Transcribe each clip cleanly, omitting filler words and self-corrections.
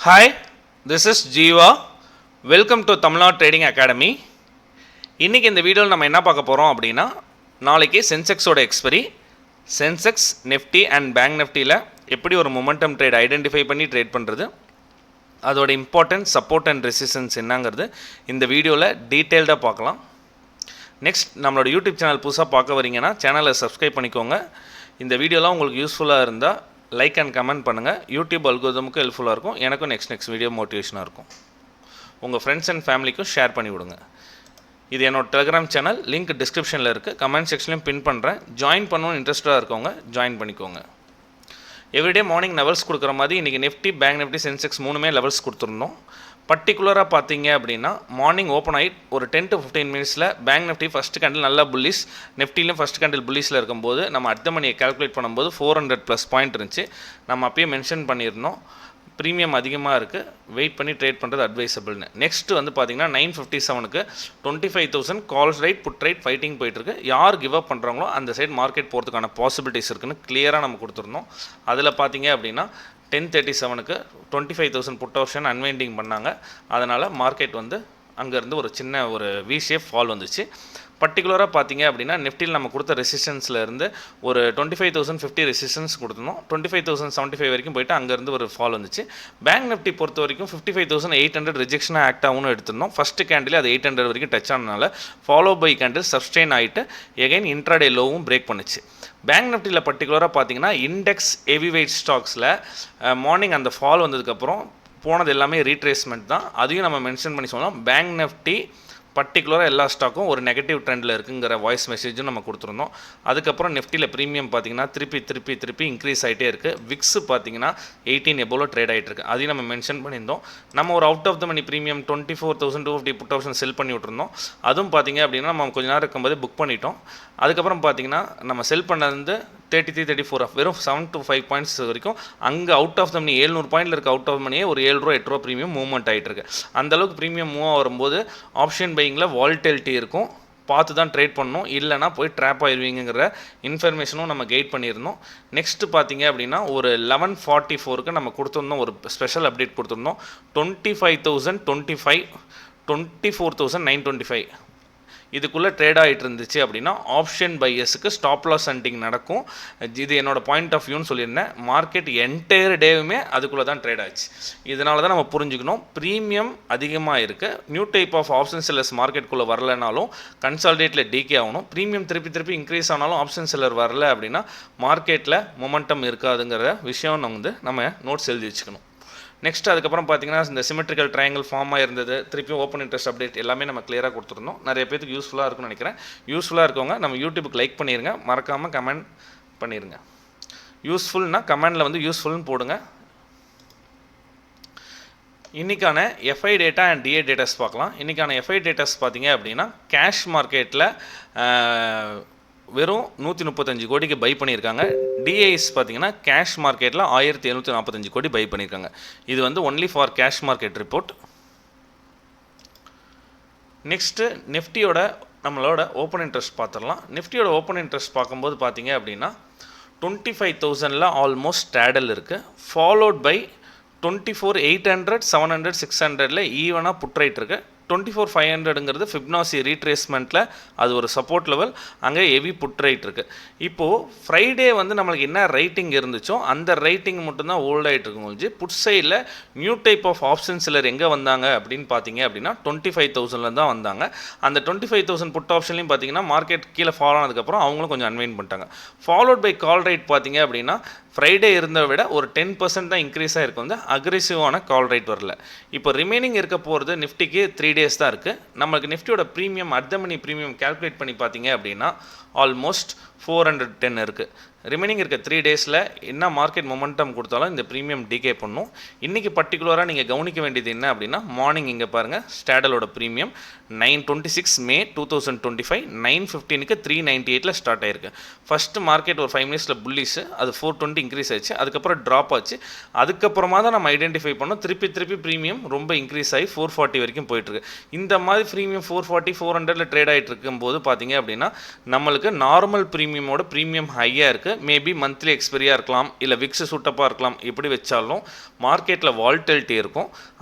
Hi, this is Jeeva. Welcome to Tamil Nadu Trading Academy. இன்றைக்கி இந்த வீடியோவில் நம்ம என்ன பார்க்க போகிறோம் அப்படின்னா, நாளைக்கு சென்செக்ஸோட expiry, Sensex Nifty and bank நிஃப்டியில் எப்படி ஒரு மொமெண்டம் ட்ரேட் ஐடென்டிஃபை பண்ணி ட்ரேட் பண்ணுறது, அதோட இம்பார்ட்டன்ஸ், சப்போர்ட் அண்ட் ரெசிஸ்டன்ஸ் என்னங்கிறது இந்த வீடியோவில் டீட்டெயில்டாக பார்க்கலாம். நெக்ஸ்ட், நம்மளோட யூடியூப் சேனல் புதுசாக பார்க்க வரீங்கன்னா சேனலை சப்ஸ்கிரைப் பண்ணிக்கோங்க. இந்த வீடியோலாம் உங்களுக்கு யூஸ்ஃபுல்லாக இருந்தால் லைக் அண்ட் கமெண்ட் பண்ணுங்கள். யூடியூப் அல்கோரிதமுக்கு ஹெல்ப்ஃபுல்லாக இருக்கும், எனக்கும் நெக்ஸ்ட் வீடியோ மோட்டிவேஷனாக இருக்கும். உங்கள் ஃப்ரெண்ட்ஸ் அண்ட் ஃபேமிலிக்கும் ஷேர் பண்ணி விடுங்க. இது என்னோட டெலிகிராம் சேனல், லிங்க் டிஸ்கிரிப்ஷனில் இருக்குது, கமெண்ட் செக்ஷன்லையும் பின் பண்ணுறேன். ஜாயின் பண்ணணும்னு இன்ட்ரெஸ்ட்டாக இருக்கவங்க ஜாயின் பண்ணிக்கோங்க. எவ்ரிடே மார்னிங் லெவல்ஸ் கொடுக்குற மாதிரி இன்றைக்கி நிஃப்டி, பேங்க் நிஃப்டி, சென்செக்ஸ் மூணுமே லெவல்ஸ் கொடுத்துருந்தோம். பர்டிகுலராக பார்த்தீங்க அப்படின்னா, மார்னிங் ஓப்பன் ஆகிட்டு ஒரு 10 to 15 மினிட்ஸில் பேங்க் நிஃப்டி ஃபஸ்ட் கேண்டில் நல்லா புல்லிஸ், நிஃப்டிலையும் ஃபஸ்ட் கேண்டில் புல்லிஸில் இருக்கும்போது நம்ம அடுத்த மணியை கால்குலேட் பண்ணும்போது 400+ பாயிண்ட் இருந்துச்சு. நம்ம அப்பயே மென்ஷன் பண்ணியிருந்தோம், ப்ரீமியம் அதிகமாக இருக்குது, வெயிட் பண்ணி ட்ரேட் பண்ணுறது அட்வைசபிள்னு. நெக்ஸ்ட்டு வந்து பார்த்திங்கன்னா 957க்கு 25,000 calls right, put right fighting போயிட்டுருக்கு. யார் கிவ் அப் பண்ணுறாங்களோ அந்த சைட் மார்க்கெட் போகிறதுக்கான பாசிபிலிட்டிஸ் இருக்குன்னு கிளியராக நம்ம கொடுத்துருந்தோம். அதில் பார்த்தீங்க அப்படின்னா 1037க்கு 25,000 புட் ஆப்ஷன் அன்வைண்டிங் பண்ணாங்க. அதனால் மார்க்கெட் வந்து அங்கேருந்து ஒரு சின்ன ஒரு வி ஷேப் ஃபால் வந்துச்சு. பர்டிகுலராக பார்த்தீங்க அப்படின்னா நிஃப்டியில் நம்ம கொடுத்த ரெசிஸ்டன்ஸில் இருந்து ஒரு 25,050 ரெசிஸ்டன்ஸ் கொடுத்துருந்தோம். 25,075 வரைக்கும் போயிட்டு அங்கேருந்து ஒரு ஃபால் வந்துச்சு. பேங்க் நிஃப்டி பொறுத்த வரைக்கும் 55,800 ரிஜெக்ஷனாக ஆக்ட் ஆகும்னு எடுத்திருந்தோம். ஃபஸ்ட்டு கேண்டில் அது 800 வரைக்கும் டச் ஆனதுனால ஃபாலோ பை கேண்டில் சப்ஸ்டெயின் ஆகிட்டு எகைன் இன்ட்ராடே லோவும் பிரேக் பண்ணுச்சு. பேங்க் நிஃப்டியில் பர்டிகுலராக பார்த்தீங்கன்னா இண்டெக்ஸ் ஹெவி வெயிட் ஸ்டாக்ஸில் மார்னிங் அந்த ஃபால் வந்ததுக்கப்புறம் போனது எல்லாமே ரீட்ரேஸ்மெண்ட் தான். அதையும் நம்ம மென்ஷன் பண்ணி சொல்லலாம். பேங்க் நிஃப்டி பர்டிகுலராக எல்லா ஸ்டாக்கும் ஒரு நெகட்டிவ் ட்ரெண்டில் இருக்குங்கிற வாய்ஸ் மெசேஜும் நம்ம கொடுத்துருந்தோம். அதுக்கப்புறம் நிஃப்டியில் ப்ரீமியம் பார்த்தீங்கன்னா திருப்பி இன்க்ரீஸ் ஆகிட்டே இருக்குது. விக்ஸ் பார்த்தீங்கன்னா 18 எபோவில் ட்ரேட் ஆகிட்டு இருக்குது. அதையும் நம்ம மென்ஷன் பண்ணியிருந்தோம். நம்ம ஒரு out of the money premium 24,250 put option sell பண்ணி விட்டுருந்தோம். அதுவும் பார்த்தீங்க அப்படின்னா நம்ம கொஞ்ச நேரம் இருக்கும்போது புக் பண்ணிட்டோம். அதுக்கப்புறம் பார்த்தீங்கன்னா நம்ம செல் பண்ணது 33, 34 வெறும் 7 to 5 பாயிண்ட்ஸ் வரைக்கும் அங்கே அவுட் ஆஃப் த மணி 700 பாயிண்டில் இருக்க அவுட் ஆஃப் மணியே ஒரு 7 ரூபா 8 ரூபா ப்ரீமியம் மூவ்மெண்ட் ஆகிட்டு இருக்கு. அந்தளவுக்கு ப்ரீமியம் மூவ் வரும்போது ஆப்ஷன் பையிங்கில் வால்டிலிட்டி இருக்கும், பார்த்து தான் ட்ரேட் பண்ணணும், இல்லைனா போய் ட்ராப் ஆயிடுவீங்கிற இன்ஃபர்மேஷனும் நம்ம கைட் பண்ணியிருந்தோம். நெக்ஸ்ட்டு பார்த்தீங்க அப்படின்னா ஒரு 11:44க்கு நம்ம கொடுத்துருந்தோம், ஒரு ஸ்பெஷல் அப்டேட் கொடுத்துருந்தோம். 25,025, 24,925 இதுக்குள்ளே ட்ரேட் ஆகிட்டு இருந்துச்சு அப்படின்னா ஆப்ஷன் பையர்ஸுக்கு ஸ்டாப் லாஸ் ஹண்டிங் நடக்கும். இது என்னோடய பாயிண்ட் ஆஃப் வியூன்னு சொல்லியிருந்தேன். மார்க்கெட் என்டையர் டேவுமே அதுக்குள்ளே தான் ட்ரேட் ஆச்சு. இதனால தான் நம்ம புரிஞ்சுக்கணும், ப்ரீமியம் அதிகமாக இருக்குது. New type of option sellers மார்க்கெட்டுக்குள்ளே வரலனாலும் கன்சாலிடேட்டில் டீகே ஆகணும். ப்ரீமியம் திருப்பி இன்க்ரீஸ் ஆனாலும் ஆப்ஷன் செல்லர் வரல அப்படின்னா மார்க்கெட்டில் மொமெண்டம் இருக்காதுங்கிற விஷயம் நம்ம நோட்ஸ் எழுதி வச்சுக்கணும். நெக்ஸ்ட் அதுக்கப்புறம் பார்த்தீங்கன்னா இந்த சிமெட்ரிக்கல் ட்ரையாங்கிள் ஃபார்ம் ஆயிருந்தது. திருப்பியும் ஓப்பன் இன்ட்ரெஸ்ட் அப்டேட் எல்லாமே நம்ம கிளியராக கொடுத்துருந்தோம். நிறைய பேருக்கு யூஸ்ஃபுல்லாக இருக்கும்னு நினைக்கிறேன். யூஸ்ஃபுல்லாக இருக்கவங்க நம்ம யூடியூபுக்கு லைக் பண்ணிடுங்க, மறக்காமல் கமெண்ட் பண்ணிடுங்க. யூஸ்ஃபுல்னால் கமெண்டில் வந்து யூஸ்ஃபுல்னு போடுங்க. இன்றைக்கான FII data and DII datas பார்க்கலாம். இன்றைக்கான எஃப்ஐ டேட்டாஸ் பார்த்தீங்க அப்படின்னா கேஷ் மார்க்கெட்டில் வெறும் 135 கோடிக்கு பை பண்ணியிருக்காங்க. டிஐஎஸ் பார்த்தீங்கன்னா கேஷ் மார்க்கெட்டில் 1745 கோடி பை பண்ணியிருக்காங்க. இது வந்து only for cash market report. Next நிஃப்டியோட நம்மளோட ஓப்பன் இன்ட்ரெஸ்ட் பார்த்துடலாம். நிஃப்டியோட ஓப்பன் இன்ட்ரெஸ்ட் பார்க்கும்போது பார்த்தீங்க அப்படின்னா 25,000 ஆல்மோஸ்ட் ஸ்ட்ராடல் இருக்குது. ஃபாலோட் பை 24,800, 700, 600 ஈவனாக புட் ரைட் இருக்குது. 24,500ங்கிறது ஃபிப்னாசி ரீட்ரேஸ்மெண்ட்டில் அது ஒரு சப்போர்ட் லெவல், அங்கே ஹெவி புட் ரைட் இருக்குது. இப்போது ஃப்ரைடே வந்து நம்மளுக்கு என்ன ரைட்டிங் இருந்துச்சோ அந்த ரைட்டிங் மட்டும்தான் ஓல்ட் ஆகிட்டு இருக்கும் கொஞ்சு. புட் சைடில் நியூ டைப் ஆஃப் ஆப்ஷன் சிலர் எங்கே வந்தாங்க அப்படின்னு பார்த்தீங்க அப்படின்னா 25,000 தான் வந்தாங்க. அந்த 25,000 புட் ஆப்ஷன்லையும் பார்த்தீங்கன்னா மார்க்கெட் கீழே ஃபாலோ ஆனதுக்கப்புறம் அவங்களும் கொஞ்சம் அன்வைண்ட் பண்ணிட்டாங்க. ஃபாலோட் பை கால் ரைட் பார்த்தீங்க அப்படின்னா ஃப்ரைடே இருந்ததை விட ஒரு 10% தான் இன்க்ரீஸாக இருக்கும், வந்து அக்ரெசிவான கால் ரைட் வரல. இப்போ ரிமைனிங் இருக்க போகிறது நிஃப்டிக்கு 3 days தான் இருக்குது. நம்மளுக்கு நிஃப்டியோட premium at the money premium calculate பண்ணி பார்த்தீங்க அப்படின்னா ஆல்மோஸ்ட் 410 இருக்குது. ரிமைனிங் இருக்க 3 daysல என்ன மார்க்கெட் மொமெண்டம் கொடுத்தாலும் இந்த ப்ரீமியம் டிகே பண்ணும். இன்றைக்கி பர்டிகுலராக நீங்கள் கவனிக்க வேண்டியது என்ன அப்படின்னா மார்னிங் இங்கே பாருங்கள், ஸ்டாடலோட ப்ரீமியம் 9/26 May 2025 9:15க்கு 398 ஸ்டார்ட் ஆயிருக்கு. ஃபஸ்ட்டு மார்க்கெட் ஒரு 5 minutesல புல்லிஸு, அது 420 இன்க்ரீஸ் ஆச்சு. அதுக்கப்புறம் ட்ராப் ஆச்சு. அதுக்கப்புறமா தான் நம்ம ஐடென்டிஃபை பண்ணோம் திருப்பி ப்ரீமியம் ரொம்ப இன்க்ரீஸ் ஆகி 440 வரைக்கும் போயிட்டுருக்கு. இந்த மாதிரி ப்ரீமியம் 440, 400 ட்ரேட் ஆகிட்டு இருக்கும்போது பார்த்தீங்க அப்படின்னா நம்மளுக்கு நார்மல் ப்ரீமியமோட ப்ரீமியம் ஹையாக இருக்குது. உங்களுக்கு மேபி மந்த்லி எக்ஸ்பெரியாக இருக்கலாம், இல்லை விக்ஸ் சூட்டப்பாக இருக்கலாம். எப்படி வச்சாலும் மார்க்கெட்டில் வால்டிலிட்டி இருக்கும்.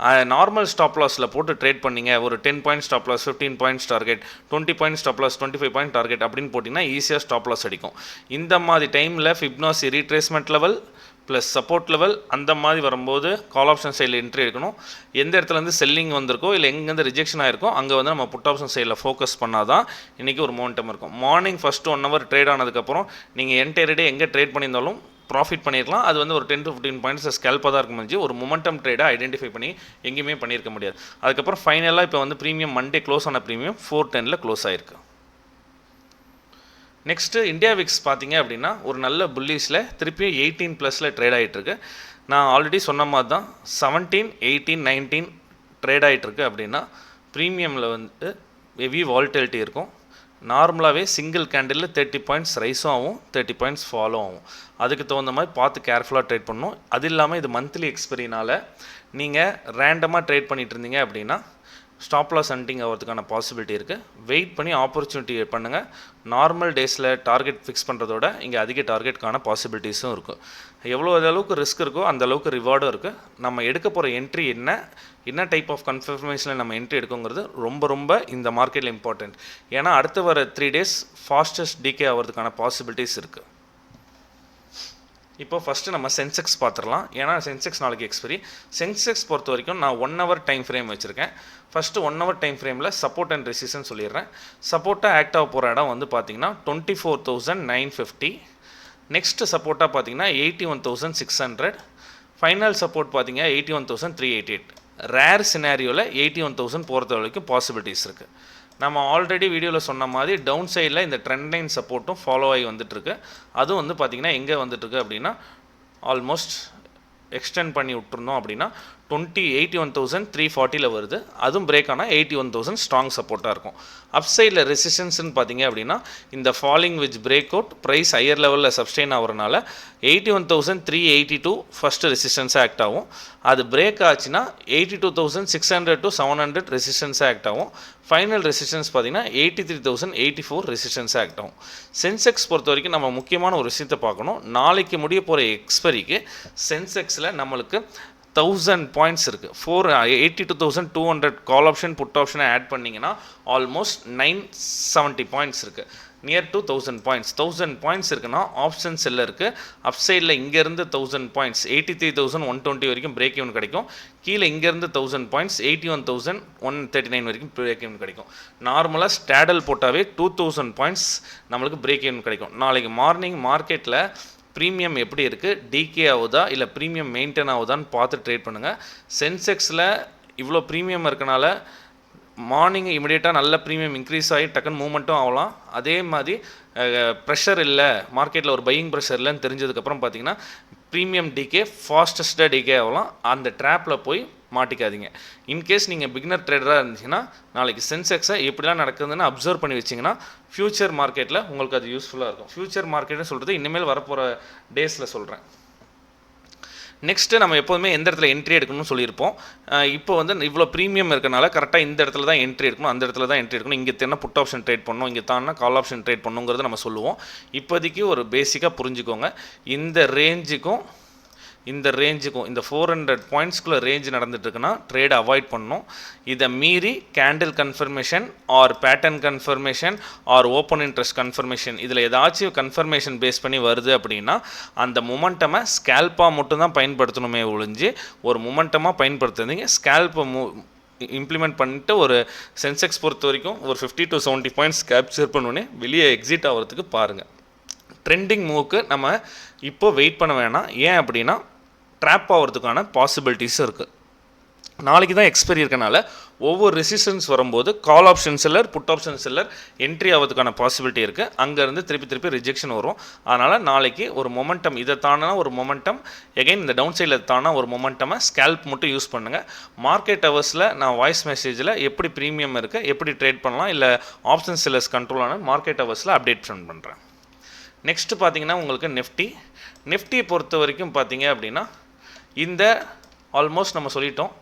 நார்மல் ஸ்டாப் லாஸில் போட்டு ட்ரேட் பண்ணிங்க, ஒரு 10 point stop loss, 15 points target, 20 point stop loss, 25 point target அப்படின்னு போட்டிங்கன்னா ஈஸியாக ஸ்டாப் லாஸ் அடிக்கும். இந்த மாதிரி டைமில் Fibonacci retracement level plus support level அந்த மாதிரி வரும்போது கால் ஆப்ஷன் சைடில் என்ட்ரி எடுக்கணும். எந்த இடத்துலேருந்து செல்லிங் வந்திருக்கோ இல்லை எங்கேருந்து ரிஜெக்ஷன் ஆகிருக்கோ அங்கே வந்து நம்ம புட் ஆப்ஷன் சைடில் ஃபோக்கஸ் பண்ணால் தான் இன்றைக்கி ஒரு மொமெண்டம் இருக்கும். மார்னிங் ஃபஸ்ட்டு 1 hour ட்ரேட் ஆனதுக்கப்புறம் நீங்கள் என்டையர் டே எங்கே ட்ரேட் பண்ணியிருந்தாலும் ப்ராஃபிட் பண்ணியிருக்கலாம். அது வந்து ஒரு 10 to 15 பாயிண்ட்ஸ் ஸ்கேல்ப்பாக தான் இருக்கும். ஒரு மொமெண்டம் ட்ரேடை ஐடென்டிஃபை பண்ணி எங்கேயுமே பண்ணியிருக்க முடியாது. அதுக்கப்புறம் ஃபைனலாக இப்போ வந்து ப்ரீமியம் மண்டே க்ளோஸ் ஆன ப்ரீமியம் 410 க்ளோஸ் ஆகிருக்கு. நெக்ஸ்ட்டு இந்தியா விக்ஸ் பார்த்தீங்க அப்படின்னா ஒரு நல்ல புல்லிஸில் திருப்பியும் 18+ ட்ரேட் ஆகிட்டுருக்கு. நான் ஆல்ரெடி சொன்ன மாதிரி தான் 17, 18, 19 ட்ரேட் ஆகிட்டுருக்கு. அப்படின்னா ப்ரீமியமில் வந்து ஹெவி வால்டிலிட்டி இருக்கும். நார்மலாகவே சிங்கிள் கேண்டிலில் 30 பாயிண்ட்ஸ் ரைஸும் ஆகும், 30 பாயிண்ட்ஸ் ஃபாலோ ஆகும். அதுக்கு தகுந்த மாதிரி பார்த்து கேர்ஃபுல்லாக ட்ரேட் பண்ணணும். அது இல்லாமல் இது மந்த்லி எக்ஸ்பெரினால் நீங்கள் ரேண்டமாக ட்ரேட் பண்ணிகிட்டு இருந்தீங்க அப்படின்னா ஸ்டாப் லாஸ் ஹண்டிங் ஆகிறதுக்கான பாசிபிலிட்டி இருக்குது. வெயிட் பண்ணி ஆப்பர்ச்சுனிட்டி பண்ணுங்கள். நார்மல் டேஸில் டார்கெட் ஃபிக்ஸ் பண்ணுறதோட இங்கே அதிக டார்கெட்டுக்கான பாசிபிலிட்டிஸும் இருக்குது. எவ்வளோ அளவுக்கு ரிஸ்க் இருக்கோ அந்த அளவுக்கு ரிவார்டும் இருக்குது. நம்ம எடுக்க போகிற என்ட்ரி என்ன டைப் ஆஃப் கன்ஃபர்மேஷனில் நம்ம என்ட்ரி எடுக்குங்கிறது ரொம்ப இந்த மார்க்கெட்டில் இம்பார்ட்டண்ட். ஏன்னா அடுத்து வர 3 days ஃபாஸ்டஸ்ட் டிகே ஆகிறதுக்கான பாசிபிலிட்டிஸ் இருக்குது. இப்போ ஃபஸ்ட்டு நம்ம சென்செக்ஸ் பார்த்துடலாம். ஏன்னா சென்செக்ஸ் நாளைக்கு எக்ஸ்பெரி. சென்செக்ஸ் பொறுத்த வரைக்கும் நான் 1 hour டைம் ஃப்ரேம் வச்சுருக்கேன். ஃபஸ்ட்டு 1 hour டைம் ஃப்ரேமில் சப்போர்ட் அண்ட் ரெசிஸ்டன்ஸ் சொல்லிடுறேன். சப்போர்ட்டாக ஆக்ட் ஆக போகிற இடம் வந்து பார்த்திங்கன்னா 24,950. நெக்ஸ்ட்டு சப்போர்ட்டாக பார்த்தீங்கன்னா 81,600. ஃபைனல் சப்போர்ட் பார்த்தீங்கன்னா 81,388. ரேர் சினாரியோவில் 81,000 போகிறது வரைக்கும் பாசிபிலிட்டிஸ் இருக்குது. நம்ம ஆல்ரெடி வீடியோவில் சொன்ன மாதிரி டவுன் சைடில் இந்த ட்ரெண்ட் லைன் சப்போர்ட்டும் ஃபாலோ ஆகி வந்துட்டுருக்கு. அதுவும் வந்து பார்த்திங்கன்னா எங்கே வந்துட்டுருக்கு அப்படின்னா ஆல்மோஸ்ட் எக்ஸ்டெண்ட் பண்ணி விட்டுருந்தோம் அப்படின்னா 81,340 வருது. அதுவும் பிரேக் ஆனால் 81,000 ஸ்ட்ராங் சப்போர்ட்டாக இருக்கும். அப்சைடில் ரெசிஸ்டன்ஸ்னு பார்த்தீங்க அப்படின்னா இந்த falling which break out price higher லெவலில் சப்ஸ்டெயின் ஆகிறனால 81,382 ஃபஸ்ட்டு ரெசிஸ்டன்ஸாக ஆக்ட் ஆகும். அது பிரேக் ஆச்சுன்னா 82,600 to 700 ரெசிஸ்டன்ஸாக ஆக்ட் ஆகும். ஃபைனல் ரெசிஸ்டன்ஸ் பார்த்தீங்கன்னா 83,084 ரெசிஸ்டன்ஸாக ஆக்ட் ஆகும். சென்செக்ஸ் பொறுத்த வரைக்கும் நம்ம முக்கியமான ஒரு விஷயத்தை பார்க்கணும். நாளைக்கு முடிய போகிற எக்ஸ்பெரிக்கு சென்செக்ஸில் நம்மளுக்கு 1000 பாயிண்ட்ஸ் இருக்குது. 82,200 கால் ஆப்ஷன் புட் ஆப்ஷனை ஆட் பண்ணிங்கன்னா ஆல்மோஸ்ட் 970 பாயிண்ட்ஸ் இருக்குது. Near to 1000 points. 1000 பாயிண்ட்ஸ் இருக்குன்னா ஆப்ஷன் செல்ல இருக்குது. அப்சைடில் இங்கேருந்து 1000 பாயிண்ட்ஸ் 83,120 வரைக்கும் பிரேக் ஈவன் கிடைக்கும். கீழே இங்கேருந்து 1000 பாயிண்ட்ஸ் 81,139 வரைக்கும் பிரேக் ஈவன் கிடைக்கும். நார்மலாக ஸ்டாடல் போட்டாவே 2000 பாயிண்ட்ஸ் நம்மளுக்கு பிரேக் ஈவன் கிடைக்கும். நாளைக்கு மார்னிங் மார்க்கெட்டில் ப்ரீமியம் எப்படி இருக்குது, டிகே ஆகுதா இல்லை ப்ரீமியம் மெயின்டைன் ஆகுதான்னு பார்த்து ட்ரேட் பண்ணுங்கள். சென்செக்ஸில் இவ்வளோ ப்ரீமியம் இருக்கனால மார்னிங் இமிடியேட்டாக நல்ல ப்ரீமியம் இன்க்ரீஸ் ஆகி டக்குன்னு மூவ்மெண்ட்டும் ஆகலாம். அதே மாதிரி ப்ரெஷர் இல்லை, மார்க்கெட்டில் ஒரு பையிங் ப்ரெஷர் இல்லைன்னு தெரிஞ்சதுக்கப்புறம் பார்த்தீங்கன்னா ப்ரீமியம் டிகே ஃபாஸ்டஸ்ட்டாக டிகே ஆகலாம். அந்த ட்ராப்பில் போய் மாட்டிக்காதீங்க. இன்கேஸ் நீங்கள் பிகினர் ட்ரேடராக இருந்துச்சுன்னா நாளைக்கு சென்செக்ஸை எப்படிலாம் நடக்குதுன்னு அப்சர்வ் பண்ணி வச்சிங்கன்னா ஃப்யூச்சர் மார்க்கெட்டில் உங்களுக்கு அது யூஸ்ஃபுல்லாக இருக்கும். ஃப்யூச்சர் மார்க்கெட்னு சொல்கிறது இனிமேல் வரப்போகிற டேஸில் சொல்கிறேன். நெக்ஸ்ட்டு நம்ம எப்போதுமே எந்த இடத்துல என்ட்ரி எடுக்கணும்னு சொல்லியிருப்போம். இப்போ வந்து இவ்வளோ ப்ரீமியம் இருக்கனால கரெக்டாக இந்த இடத்துல தான் என்ட்ரி எடுக்கணும், அந்த இடத்துல தான் என்ட்ரி எடுக்கணும், இங்கே தானே புட் ஆப்ஷன் ட்ரேட் பண்ணணும், இங்கே தானே கால் ஆப்ஷன் ட்ரேட் பண்ணுங்கிறத நம்ம சொல்லுவோம். இப்போதைக்கு ஒரு பேசிக்காக புரிஞ்சுக்கோங்க. இந்த ரேஞ்சுக்கும் இந்த 400 பாயிண்ட்ஸ்குள்ளே ரேஞ்ச் நடந்துட்டுருக்குன்னா ட்ரேட் அவாய்ட் பண்ணணும். இதை மீறி candle confirmation or pattern confirmation or open interest confirmation இதில் ஏதாச்சும் கன்ஃபர்மேஷன் பேஸ் பண்ணி வருது அப்படின்னா அந்த மொமெண்டமை ஸ்கேல்பாக மட்டும்தான் பயன்படுத்தணுமே ஒழிஞ்சு ஒரு மொமெண்டமாக பயன்படுத்துறீங்க. ஸ்கேல்ப்பை இம்ப்ளிமெண்ட் பண்ணிட்டு ஒரு சென்செக்ஸ் பொறுத்த வரைக்கும் ஒரு 50 to 70 பாயிண்ட்ஸ் கேப்சர் பண்ணோன்னே வெளியே எக்ஸிட் ஆகிறதுக்கு பாருங்கள். ட்ரெண்டிங் மூவுக்கு நம்ம இப்போ வெயிட் பண்ண வேணாம். ஏன் அப்படின்னா ட்ராப் ஆகிறதுக்கான பாசிபிலிட்டிஸும் இருக்குது. நாளைக்கு தான் எக்ஸ்பெரி இருக்கனால ஒவ்வொரு ரெசிஸ்டன்ஸ் வரும்போது call option seller put option seller entry ஆகிறதுக்கான பாசிபிலிட்டி இருக்குது. அங்கேருந்து திருப்பி ரிஜெக்ஷன் வரும். அதனால் நாளைக்கு ஒரு மொமெண்டம் இதை தானா ஒரு மொமெண்டம் எகைன் இந்த டவுன் சைடில் தானா ஒரு மொமெண்டமை ஸ்கேல்ப் மட்டும் யூஸ் பண்ணுங்கள். மார்க்கெட் ஹவர்ஸில் நான் வாய்ஸ் மெசேஜில் எப்படி ப்ரீமியம் இருக்குது, எப்படி ட்ரேட் பண்ணலாம், இல்லை ஆப்ஷன் செல்லர்ஸ் கண்ட்ரோலான மார்க்கெட் ஹவர்ஸில் அப்டேட் பண்ணுறேன். நெக்ஸ்ட்டு பார்த்தீங்கன்னா உங்களுக்கு நிஃப்டி பொறுத்த வரைக்கும் பார்த்தீங்க அப்படின்னா இந்த ஆல்மோஸ்ட் நம்ம சொல்லிட்டோம்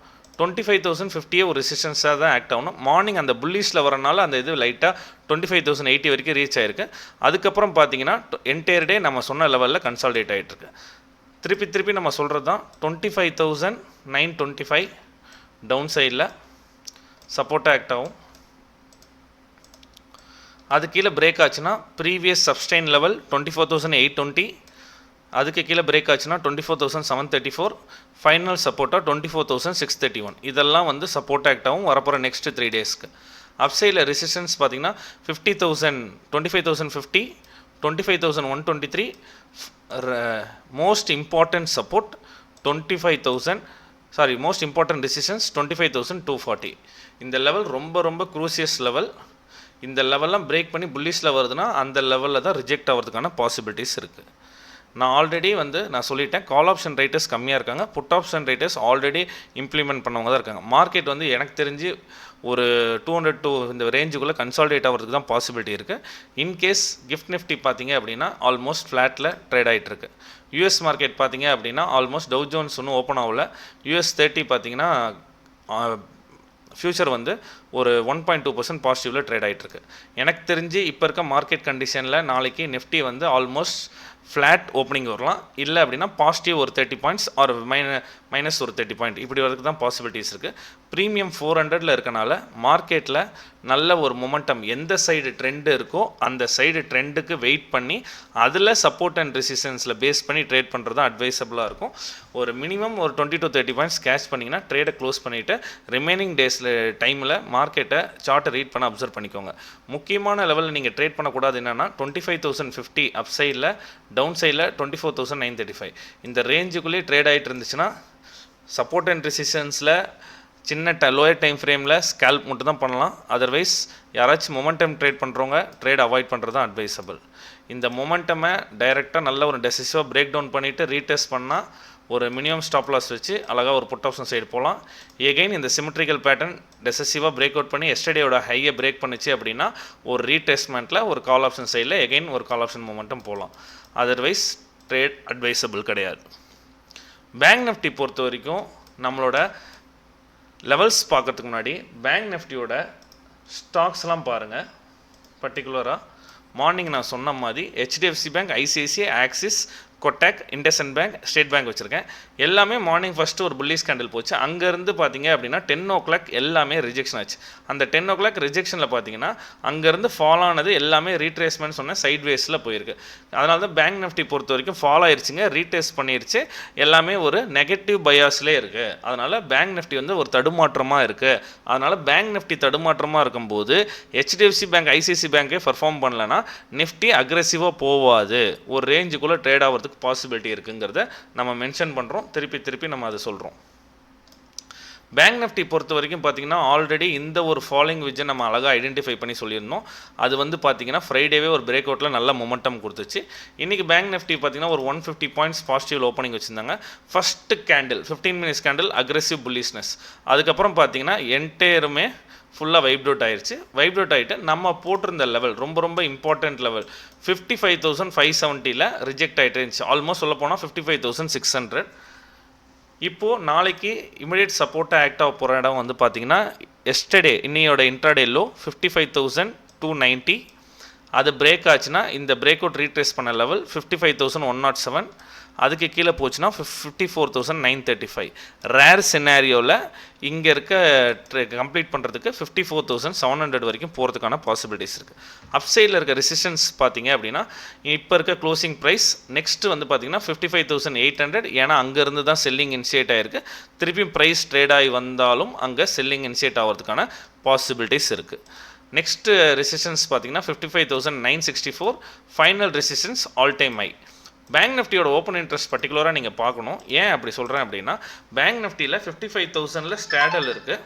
25,050 ஒரு ரெசிஸ்டன்ஸாக தான் ஆக்ட் ஆகணும். மார்னிங் அந்த புல்லிஷில் வரனால அந்த இது லைட்டாக 25,080 வரைக்கும் ரீச் ஆயிருக்கு. அதுக்கப்புறம் பார்த்தீங்கன்னா என்டையர் டே நம்ம சொன்ன லெவலில் கன்சால்டேட் ஆகிட்டுருக்கு. திருப்பி நம்ம சொல்கிறது தான் 25,925 டவுன் சைடில் சப்போர்ட்டாக ஆக்ட் ஆகும். அது கீழே பிரேக் ஆச்சுன்னா ப்ரீவியஸ் சப்ஸ்டைன் லெவல் 24,820, அதுக்கு கீழே பிரேக் ஆச்சுன்னா 24,734, ஃபைனல் சப்போர்ட்டாக 24,631. இதெல்லாம் வந்து சப்போர்ட் ஆக்ட் ஆகும் வரப்போகிற நெக்ஸ்ட் 3 டேஸ்க்கு. அப்சைடில் ரெசிஸ்டன்ஸ் பார்த்தீங்கன்னா 50,000, 25,050, 25,123, most important support 25,000, most important resistance 25,240. இந்த லெவல் ரொம்ப க்ரூசியஸ் லெவல். இந்த லெவல்லாம் பிரேக் பண்ணி புல்லிஷில் வருதுன்னா அந்த லெவலில் தான் ரிஜெக்ட் ஆகிறதுக்கான பாசிபிலிட்டிஸ் இருக்குது. நான் ஆல்ரெடி நான் சொல்லிட்டேன், கால் ஆப்ஷன் ரைட்டர்ஸ் கம்மியாக இருக்காங்க, put option writers already implement பண்ணவங்க தான் இருக்காங்க. மார்க்கெட் வந்து எனக்கு தெரிஞ்சு ஒரு 200 to இந்த ரேஞ்சுக்குள்ளே கன்சால்டேட் ஆகிறதுக்கு தான் பாசிபிலிட்டி இருக்குது. இன்கேஸ் கிஃப்ட் நிஃப்டி பார்த்தீங்க அப்படின்னா ஆல்மோஸ்ட் ஃப்ளாட்டில் ட்ரேட் ஆகிட்டு இருக்கு. யூஎஸ் மார்க்கெட் பார்த்தீங்க அப்படின்னா ஆல்மோஸ்ட் டவ் ஜோன்ஸ் ஒன்றும் ஓப்பன் ஆகல. US 30 பார்த்தீங்கன்னா ஃப்யூச்சர் வந்து ஒரு 1.2% பாசிட்டிவில் ட்ரேட் ஆகிட்டுருக்கு. எனக்கு தெரிஞ்சு இப்போ இருக்க மார்க்கெட் கண்டிஷனில் நாளைக்கு நிஃப்டி வந்து ஆல்மோஸ்ட் ஃப்ளாட் ஓப்பனிங் வரலாம், இல்லை அப்படின்னா பாசிட்டிவ் ஒரு 30 பாயிண்ட்ஸ் ஆர் மைனஸ் ஒரு 30 பாயிண்ட் இப்படி வரதுக்கு தான் பாசிபிலிட்டிஸ் இருக்குது. ப்ரீமியம் 400 இருக்கனால மார்க்கெட்டில் நல்ல ஒரு மொமெண்டம் எந்த சைடு ட்ரெண்டு இருக்கோ அந்த சைடு ட்ரெண்டுக்கு வெயிட் பண்ணி அதில் சப்போர்ட் அண்ட் ரெசிஸ்டன்ஸில் பேஸ் பண்ணி ட்ரேட் பண்ணுறது தான் அட்வைசபிளாக இருக்கும். ஒரு மினிமம் ஒரு 20 to 30 பாயிண்ட்ஸ் கேஷ் பண்ணிங்கன்னா ட்ரேடை க்ளோஸ் பண்ணிவிட்டு ரிமைனிங் டேஸில் டைமில் மார்க்கெட்டை சார்ட்டை ரீட் பண்ண அப்சர்வ் பண்ணிக்கோங்க. முக்கியமான லெவலில் நீங்கள் ட்ரேட் பண்ணக்கூடாது என்னென்னா 25,050 அப் சைடில், டவுன் சைடில் 24,935 இந்த ரேஞ்சுக்குள்ளேயே ட்ரேட் ஆகிட்டு இருந்துச்சுன்னா சப்போர்ட் அண்ட் ரெசிஸ்டன்ஸில் சின்ன லோயர் டைம் ஃப்ரேமில் ஸ்கேல்ப் மட்டும் தான் பண்ணலாம். அதர்வைஸ் யாராச்சும் மொமெண்டம் ட்ரேட் பண்ணுறவங்க ட்ரேட் அவாய்ட் பண்ணுறது தான் அட்வைசபிள். இந்த மொமெண்டமை டைரெக்டாக நல்ல ஒரு டெசிசிவாக பிரேக் டவுன் பண்ணிவிட்டு ரீடெஸ்ட் பண்ணால் ஒரு மினிமம் ஸ்டாப் லாஸ் வச்சு அழகாக ஒரு புட் ஆப்ஷன் சைடு போகலாம். எகைன் இந்த சிமெட்ரிக்கல் பேட்டர்ன் டெசிசிவாக பிரேக் அவுட் பண்ணி எஸ்டர்டேயோட ஹையை பிரேக் பண்ணிச்சு அப்படின்னா ஒரு ரீடெஸ்ட்மெண்ட்டில் ஒரு கால் ஆப்ஷன் சைடில் எகைன் ஒரு கால் ஆப்ஷன் மொமெண்டம் போகலாம். அதர்வைஸ் ட்ரேட் அட்வைசபிள் கிடையாது. பேங்க் நிஃப்டி பொறுத்த வரைக்கும் நம்மளோட லெவல்ஸ் பார்க்கறதுக்கு முன்னாடி பேங்க் நிஃப்டியோட ஸ்டாக்ஸ்லாம் பாருங்கள். பர்டிகுலராக மார்னிங் நான் சொன்ன மாதிரி HDFC bank, ICICI, axis, Kotak, IndusInd bank, state bank வச்சுருக்கேன். எல்லாமே மார்னிங் ஃபஸ்ட்டு ஒரு புல்லிஷ் கேண்டில் போச்சு. அங்கேருந்து பார்த்தீங்க அப்படின்னா 10 o'clock எல்லாமே ரிஜெக்ஷன் ஆச்சு. அந்த 10 o'clock ரிஜெக்ஷனில் பார்த்தீங்கன்னா அங்கேருந்து ஃபால் ஆனது எல்லாமே ரீட்ரேஸ்மெண்ட் சொன்ன சைட்வேஸில் போயிருக்கு. அதனால தான் பேங்க் நிஃப்டி பொறுத்த வரைக்கும் ஃபால் ஆயிடுச்சுங்க, ரீட்ரேஸ் பண்ணிருச்சு, எல்லாமே ஒரு நெகட்டிவ் பயாஸ்லேயே இருக்குது. அதனால் பேங்க் நிஃப்டி வந்து ஒரு தடுமாற்றமாக இருக்குது. அதனால் பேங்க் நிஃப்டி தடுமாற்றமாக இருக்கும்போது HDFC பேங்க், ICICI பேங்க்கே பர்ஃபார்ம் பண்ணலன்னா நிஃப்டி அக்ரெசிவாக போகாது, ஒரு ரேஞ்சுக்குள்ளே ட்ரேட் ஆகிறதுக்கு பாசிபிலிட்டி இருக்குங்கிறத நம்ம மென்ஷன் பண்ணுறோம். திருப்பி நம்ம அதை சொல்கிறோம். பேங்க் நிஃப்டி பொறுத்த வரைக்கும் பார்த்தீங்கன்னா ஆல்ரெடி இந்த ஒரு ஃபாலோயிங் விஜை நம்ம அழகாக ஐடென்டிஃபை பண்ணி சொல்லியிருந்தோம். அது வந்து பார்த்தீங்கன்னா ஃப்ரைடேவே ஒரு பிரேக் அவுட்டில் நல்ல மொமெண்டம் கொடுத்துச்சு. இன்றைக்கி பேங்க் நிஃப்டி பார்த்தீங்கன்னா ஒரு 150 பாயிண்ட்ஸ் பாசிட்டிவ் ஓப்பனிங் வச்சுருந்தாங்க. First candle 15 minutes candle aggressive bullishness. அதுக்கப்புறம் பார்த்தீங்கன்னா என்டையருமே ஃபுல்லாக வைப்ரேட் ஆயிடுச்சு. வைப்ரேட் ஆகிட்டு நம்ம போட்டிருந்த லெவல் ரொம்ப இம்பார்ட்டன்ட் லெவல் 55,570 ரிஜெக்ட் ஆகிட்டு இருந்துச்சு. ஆல்மோஸ்ட் சொல்ல போனால் 55,600. இப்போது நாளைக்கு இமிடியேட் சப்போர்ட்டாக ஆக்ட் ஆக போகிற இடம் வந்து பார்த்திங்கன்னா எஸ்டர்டே இன்னையோட இன்ட்ராடே லோ 55,290. அது பிரேக் ஆச்சுன்னா இந்த பிரேக் அவுட் ரீட்ரேஸ் பண்ண லெவல் 55,107. அதுக்கு கீழே போச்சுன்னா 54,935. ரேர் சினாரியோவில் இங்கே இருக்க கம்ப்ளீட் பண்ணுறதுக்கு 54,700 வரைக்கும் போகிறதுக்கான பாசிபிலிட்டிஸ் இருக்குது. அப்சைடில் இருக்க ரெசிஸ்டன்ஸ் பார்த்தீங்க அப்படின்னா இப்போ இருக்க க்ளோசிங் ப்ரைஸ் நெக்ஸ்ட்டு வந்து பார்த்திங்கன்னா 55,800. ஏன்னா அங்கேருந்து தான் செல்லிங் இனிஷியேட் ஆகிருக்கு. திருப்பியும் ப்ரைஸ் ட்ரேட் ஆகி வந்தாலும் அங்கே செல்லிங் இனிஷியேட் ஆகிறதுக்கான பாசிபிலிட்டிஸ் இருக்குது. நெக்ஸ்ட்டு ரெசிஸ்டன்ஸ் பார்த்தீங்கன்னா 55,964. Final resistance all time high. Bank நிஃப்டியோட ஓப்பன் இன்ட்ரெஸ்ட் பர்டிகுலராக நீங்கள் பார்க்கணும். ஏன் அப்படி சொல்கிறேன் அப்படின்னா பேங்க் நிஃப்டியில் 55,000 ஸ்டாடல் இருக்குது.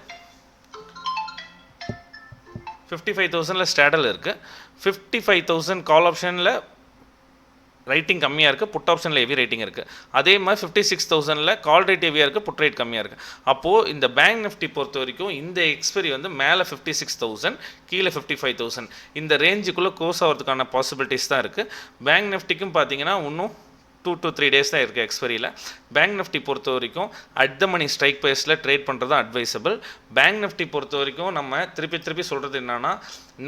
55,000 ஸ்டாடல் இருக்குது. 55,000 கால் ஆப்ஷனில் ரைட்டிங் கம்மியாக இருக்குது, புட் ஆப்ஷனில் ஹெவி ரைட்டிங் இருக்குது. அதே மாதிரி 56,000 கால் ரேட் ஹெவியாக இருக்குது, புட் ரேட் கம்மியாக இருக்குது. அப்போது இந்த பேங்க் நிஃப்டி பொறுத்த வரைக்கும் இந்த எக்ஸ்பெரி வந்து மேலே 56,000, கீழே 55,000 இந்த ரேஞ்சுக்குள்ளே க்ளோஸ் ஆகிறதுக்கான பாசிபிலிட்டிஸ் தான் இருக்குது. பேங்க் நிஃப்டிக்கும் பார்த்தீங்கன்னா இன்னும் 2 to 3 days தான் இருக்குது எக்ஸ்பைரியில். பேங்க் நிஃப்டி பொறுத்த வரைக்கும் அட் த மணி ஸ்ட்ரைக் ப்ரைஸில் ட்ரேட் பண்ணுறது தான் அட்வைசபிள். பேங்க் நிஃப்டி பொறுத்த வரைக்கும் நம்ம திருப்பி சொல்கிறது என்னென்னா,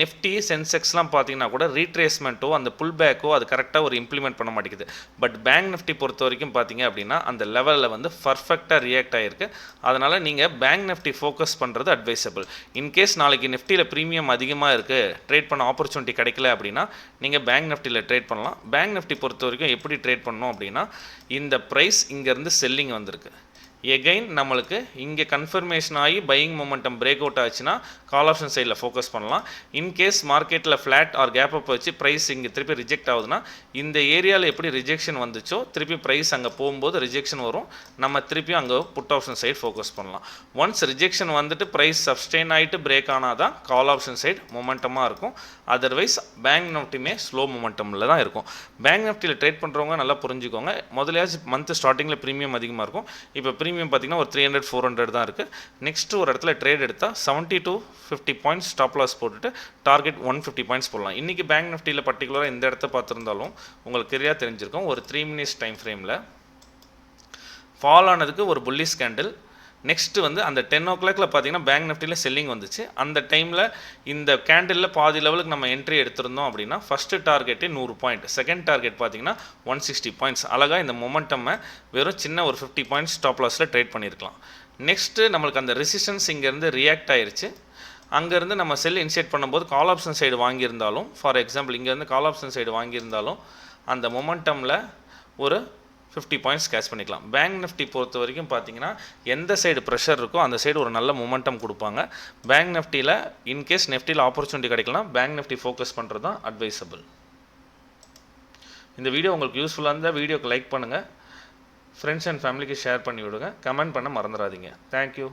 நிஃப்டி சென்செக்ஸ்லாம் பார்த்தீங்கன்னா கூட ரீட்ரேஸ்மெண்ட்டோ அந்த புல் பேக்கோ அது கரெக்டாக ஒரு இம்ப்ளிமெண்ட் பண்ண மாட்டேங்குது. பட் பேங்க் நிஃப்டி பொறுத்த வரைக்கும் பார்த்தீங்க அப்படின்னா அந்த லெவலில் வந்து பர்ஃபெக்டாக ரியாக்ட் ஆகிருக்கு. அதனால் நீங்கள் பேங்க் நிஃப்டி ஃபோக்கஸ் பண்ணுறது அட்வைசபிள். இன்கேஸ் நாளைக்கு நிஃப்டியில் ப்ரீமியம் அதிகமாக இருக்குது, ட்ரேட் பண்ண ஆப்பர்ச்சுனிட்டி கிடைக்கல அப்படின்னா நீங்கள் பேங்க் நிஃப்டியில் ட்ரேட் பண்ணலாம். பேங்க் நிஃப்டி பொறுத்த வரைக்கும் எப்படி ட்ரேட் பண்ணணும் அப்படின்னா, இந்த ப்ரைஸ் இங்கேருந்து செல்லிங் வந்திருக்கு, எகைன் நம்மளுக்கு இங்கே கன்ஃபர்மேஷன் ஆகி பையிங் மொமெண்டம் பிரேக் அவுட் ஆச்சுன்னா கால் ஆப்ஷன் சைடில் ஃபோக்கஸ் பண்ணலாம். இன்கேஸ் மார்க்கெட்டில் ஃப்ளாட் ஆர் கேப் அப் வச்சு ப்ரைஸ் இங்கே திருப்பி ரிஜெக்ட் ஆகுதுன்னா, இந்த ஏரியாவில் எப்படி ரிஜெக்ஷன் வந்துச்சோ திருப்பி ப்ரைஸ் அங்கே போகும்போது ரிஜெக்ஷன் வரும், நம்ம திருப்பி அங்கே புட் ஆப்ஷன் சைடு ஃபோக்கஸ் பண்ணலாம். ஒன்ஸ் ரிஜெக்ஷன் வந்துட்டு ப்ரைஸ் சப்ஸ்டெயின் ஆகிட்டு பிரேக் ஆனால் தான் கால் ஆப்ஷன் சைடு மொமெண்டமாக இருக்கும். அதர்வைஸ் பேங்க் நிஃப்டியுமே ஸ்லோ மொமெண்டமில் தான் இருக்கும். பேங்க் நிஃப்டியில் ட்ரேட் பண்ணுறவங்க நல்லா புரிஞ்சுக்கோங்க. முதலையாச்சும் மந்த் ஸ்டார்டிங்கில் ப்ரீமியம் அதிகமாக இருக்கும். இப்போ ப்ரீமியம் பார்த்தீங்கன்னா ஒரு 300-400 தான் இருக்குது. நெக்ஸ்ட்டு ஒரு இடத்துல ட்ரேட் எடுத்தால் 70 to 50 பாயிண்ட்ஸ் ஸ்டாப் லாஸ் போட்டுட்டு டார்கெட் 150 பாயிண்ட்ஸ் போடலாம். இன்றைக்கி பேங்க் நிஃப்டியில் பர்டிகுலராக இந்த இடத்த பார்த்துருந்தாலும் உங்களுக்கு கிளியராக தெரிஞ்சிருக்கும். ஒரு 3 minutes டைம் ஃப்ரேமில் ஃபால் ஆனதுக்கு ஒரு புல்லிஷ் கேண்டில். நெக்ஸ்ட்டு வந்து அந்த 10 o'clock பார்த்தீங்கன்னா பேங்க் நிஃப்டியில் செல்லிங் வந்துச்சு. அந்த டைமில் இந்த கேண்டிலில் பாதி லெவலுக்கு நம்ம என்ட்ரி எடுத்திருந்தோம் அப்படின்னா ஃபஸ்ட்டு டார்கெட்டே 100 பாயிண்ட், செகண்ட் டார்கெட் பார்த்தீங்கன்னா 160 பாயிண்ட்ஸ். அழகாக இந்த மொமெண்டம்மை வெறும் சின்ன ஒரு 50 பாயிண்ட்ஸ் ஸ்டாப் லாஸில் ட்ரேட் பண்ணியிருக்கலாம். நெக்ஸ்ட்டு நம்மளுக்கு அந்த ரெசிஸ்டன்ஸ் இங்கேருந்து ரியாக்ட் ஆயிடுச்சு. அங்கேருந்து நம்ம செல் இன்சைட் பண்ணும்போது கால் ஆப்ஷன் சைடு வாங்கியிருந்தாலும், ஃபார் எக்ஸாம்பிள் இங்கேருந்து கால் ஆப்ஷன் சைடு வாங்கியிருந்தாலும் அந்த மொமெண்டமில் ஒரு 50 பாயிண்ட்ஸ் கேட்ச் பண்ணிக்கலாம். பேங்க் நிஃப்டி பொறுத்த வரைக்கும் பார்த்தீங்கன்னா எந்த சைடு ப்ரெஷர் இருக்கோ அந்த சைடு ஒரு நல்ல மொமெண்டம் கொடுப்பாங்க. பேங்க் நிஃப்டியில் இன்கேஸ் நிஃப்டியில் ஆப்பர்ச்சுனிட்டி கிடைக்கலாம், பேங்க் நிஃப்டி ஃபோக்கஸ் பண்ணுறது தான் அட்வைசபிள். இந்த வீடியோ உங்களுக்கு யூஸ்ஃபுல்லாக இருந்தால் வீடியோக்கு லைக் பண்ணுங்கள், ஃப்ரெண்ட்ஸ் அண்ட் ஃபேமிலிக்கு ஷேர் பண்ணி விடுங்க, கமெண்ட் பண்ண மறந்துடாதீங்க. தேங்க்யூ.